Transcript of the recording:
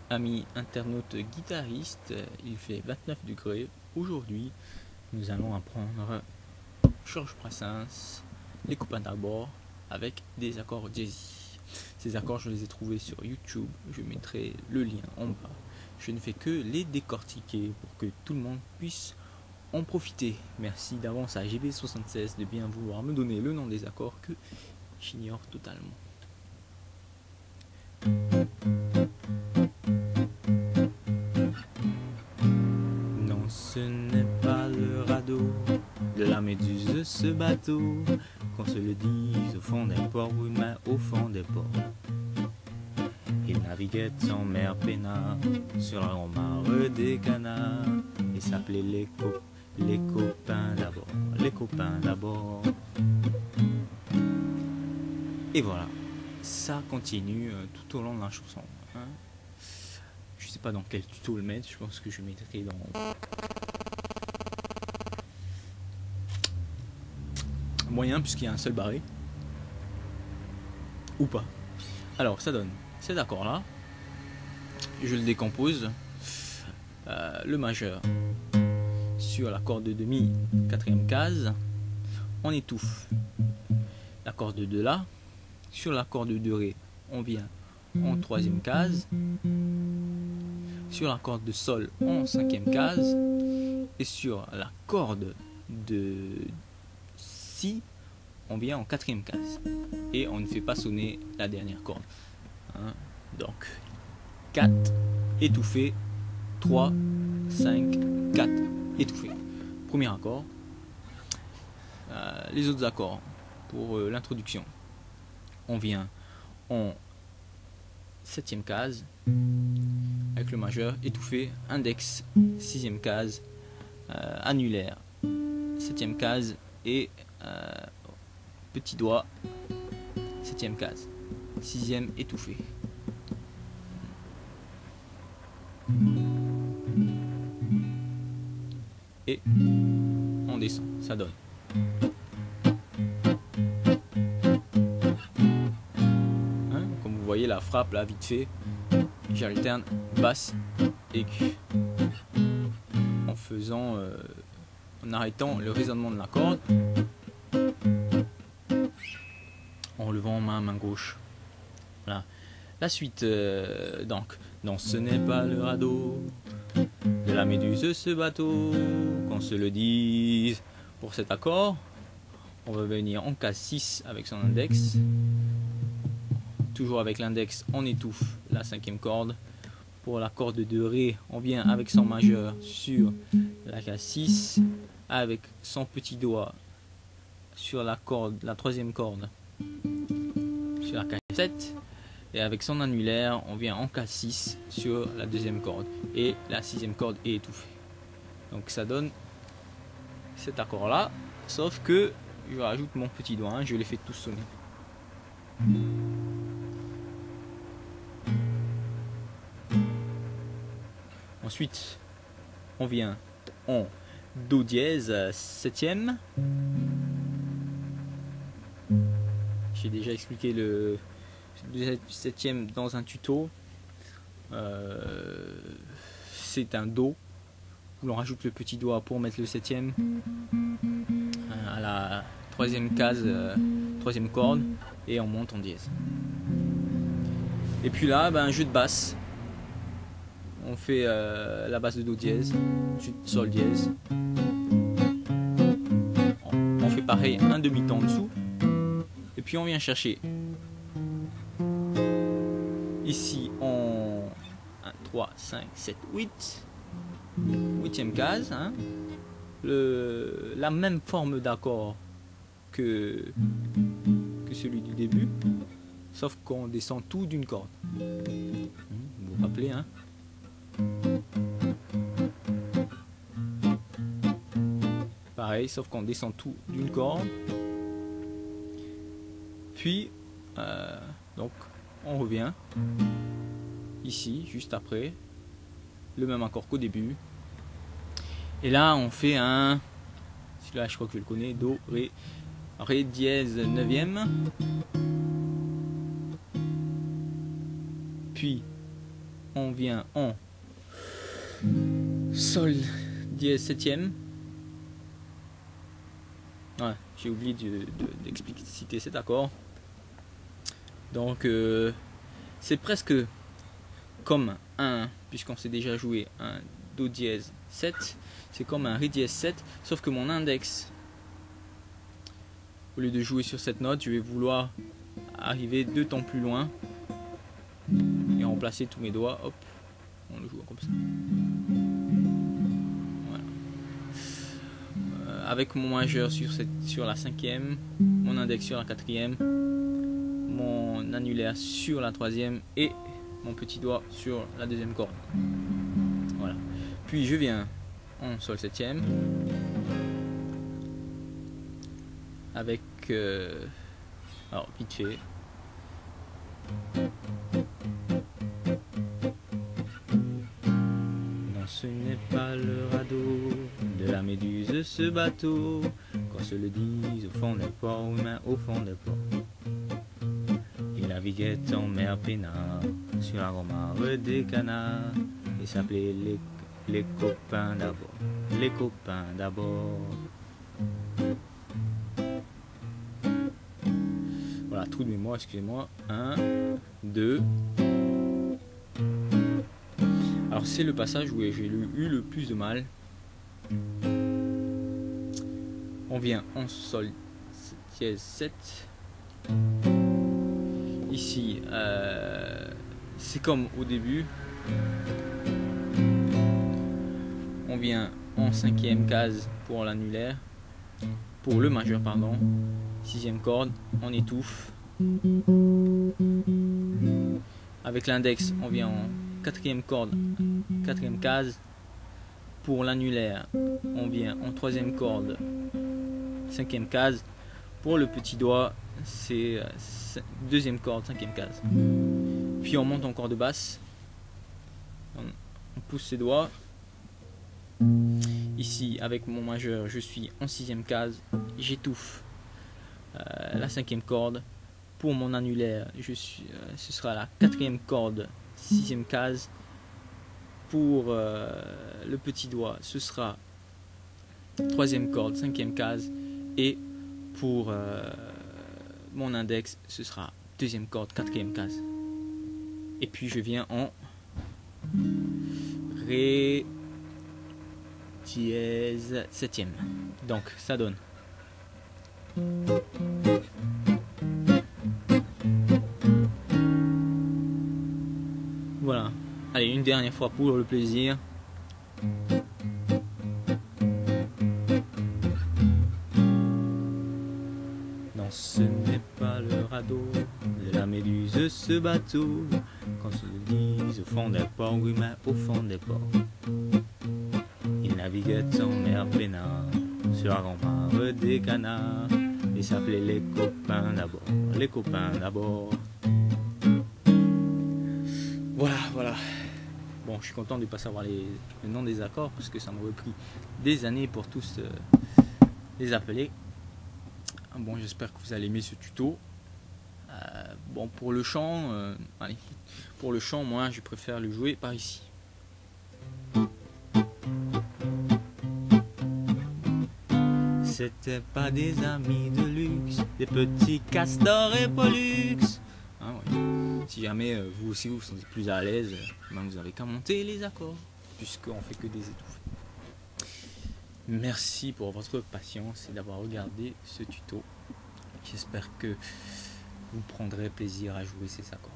Amis internautes guitaristes, il fait 29 degrés. Aujourd'hui, nous allons apprendre Georges Brassens, Les copains d'abord, avec des accords jazzy. Ces accords, je les ai trouvés sur YouTube. Je mettrai le lien en bas. Je ne fais que les décortiquer pour que tout le monde puisse en profiter. Merci d'avance à GB76 de bien vouloir me donner le nom des accords que j'ignore totalement. Non, ce n'est pas le radeau de la méduse, ce bateau, qu'on se le dise au fond des ports, oui, mais au fond des ports. Il naviguait en mer peinard sur la mare des canards et s'appelait les copains d'abord, les copains d'abord. Et voilà, ça continue tout au long de la chanson. Hein. Je sais pas dans quel tuto le mettre, je pense que je mettrai dans moyen puisqu'il y a un seul barré. Ou pas. Alors ça donne cet accord là. Je le décompose. Le majeur sur l'accord de demi, quatrième case. On étouffe l'accord de do là. Sur l'accord de do ré, on vient en troisième case. Sur la corde de sol en cinquième case. Et sur la corde de si, on vient en quatrième case. Et on ne fait pas sonner la dernière corde. Hein. Donc 4 étouffé, 3, 5, 4 étouffé. Premier accord. Les autres accords pour l'introduction. On vient en septième case avec le majeur étouffé, index, sixième case, annulaire, septième case et petit doigt, septième case, sixième étouffé. Et on descend, ça donne. Hein, comme vous voyez la frappe là vite fait, j'alterne basse, aigu, en faisant, en arrêtant le résonnement de la corde, en levant main gauche. Voilà. La suite, donc, non, ce n'est pas le radeau de la méduse, ce bateau, qu'on se le dise. Pour cet accord, on va venir en case 6 avec son index. Toujours avec l'index, on étouffe la cinquième corde. Pour la corde de ré, on vient avec son majeur sur la case 6, avec son petit doigt sur la troisième corde sur la case 7, et avec son annulaire, on vient en case 6 sur la deuxième corde, et la sixième corde est étouffée. Donc ça donne cet accord là, sauf que je rajoute mon petit doigt, hein, je les fais tous sonner. Ensuite, on vient en do dièse septième. J'ai déjà expliqué le septième dans un tuto. C'est un do où l'on rajoute le petit doigt pour mettre le septième à la troisième case, troisième corde, et on monte en dièse. Et puis là, un jeu de basse. On fait la basse de do dièse, ensuite sol dièse. On fait pareil, un demi-temps en dessous. Et puis on vient chercher ici en 1, 3, 5, 7, 8. 8e case. Hein, la même forme d'accord que celui du début. Sauf qu'on descend tout d'une corde. Vous vous rappelez, hein? Pareil, sauf qu'on descend tout d'une corde. Puis, donc, on revient ici, juste après, le même accord qu'au début. Et là, on fait un, celui-là, je crois que je le connais, do, ré dièse 9e. Puis, on vient en sol dièse septième. Ouais, j'ai oublié d'expliciter cet accord. Donc c'est presque comme un, puisqu'on s'est déjà joué un Do dièse 7, c'est comme un Ré dièse 7, sauf que mon index, au lieu de jouer sur cette note, je vais vouloir arriver 2 tons plus loin et remplacer tous mes doigts. Hop, on le joue comme ça. Voilà. Avec mon majeur sur la cinquième, mon index sur la quatrième, mon annulaire sur la troisième et mon petit doigt sur la deuxième corde. Voilà. Puis je viens en sol septième avec alors vite fait. Non, ce n'est pas le radeau de la méduse ce bateau, qu'on se le dise au fond des ports, humains au fond des ports. Il naviguait en mer peinard sur la romare des canards et s'appelait les copains d'abord, les copains d'abord. Voilà, trou de mémoire, excusez-moi. 1, 2. Alors c'est le passage où j'ai eu le plus de mal. On vient en sol dièse 7. Ici, c'est comme au début. On vient en cinquième case pour l'annulaire, pour le majeur pardon. Sixième corde, on étouffe. Avec l'index, on vient en quatrième corde, quatrième case. Pour l'annulaire, on vient en troisième corde, cinquième case. Pour le petit doigt, c'est deuxième corde, cinquième case. Puis on monte en corde basse. On pousse ses doigts. Ici, avec mon majeur, je suis en sixième case. J'étouffe la cinquième corde. Pour mon annulaire, ce sera la quatrième corde, sixième case. Pour le petit doigt, ce sera troisième corde, cinquième case. Et pour mon index, ce sera deuxième corde, quatrième case. Et puis je viens en Ré dièse septième. Donc ça donne. Voilà. Allez, une dernière fois pour le plaisir. Non, ce n'est pas le radeau de la méduse ce bateau, qu'on se le dise au fond des ports, humains au fond des ports. Il naviguait en mer peinard sur la ramare des canards et s'appelait les copains d'abord, les copains d'abord. Voilà. Bon, je suis content de ne pas savoir le nom des accords parce que ça m'aurait pris des années pour tous les appeler. Bon, j'espère que vous allez aimer ce tuto. Bon, pour le chant, moi, je préfère le jouer par ici. C'était pas des amis de luxe, des petits castors et pollux. Hein, ouais. Si jamais vous aussi vous vous sentez plus à l'aise, ben vous n'avez qu'à monter les accords, puisqu'on fait que des étouffes. Merci pour votre patience et d'avoir regardé ce tuto. J'espère que vous prendrez plaisir à jouer ces accords.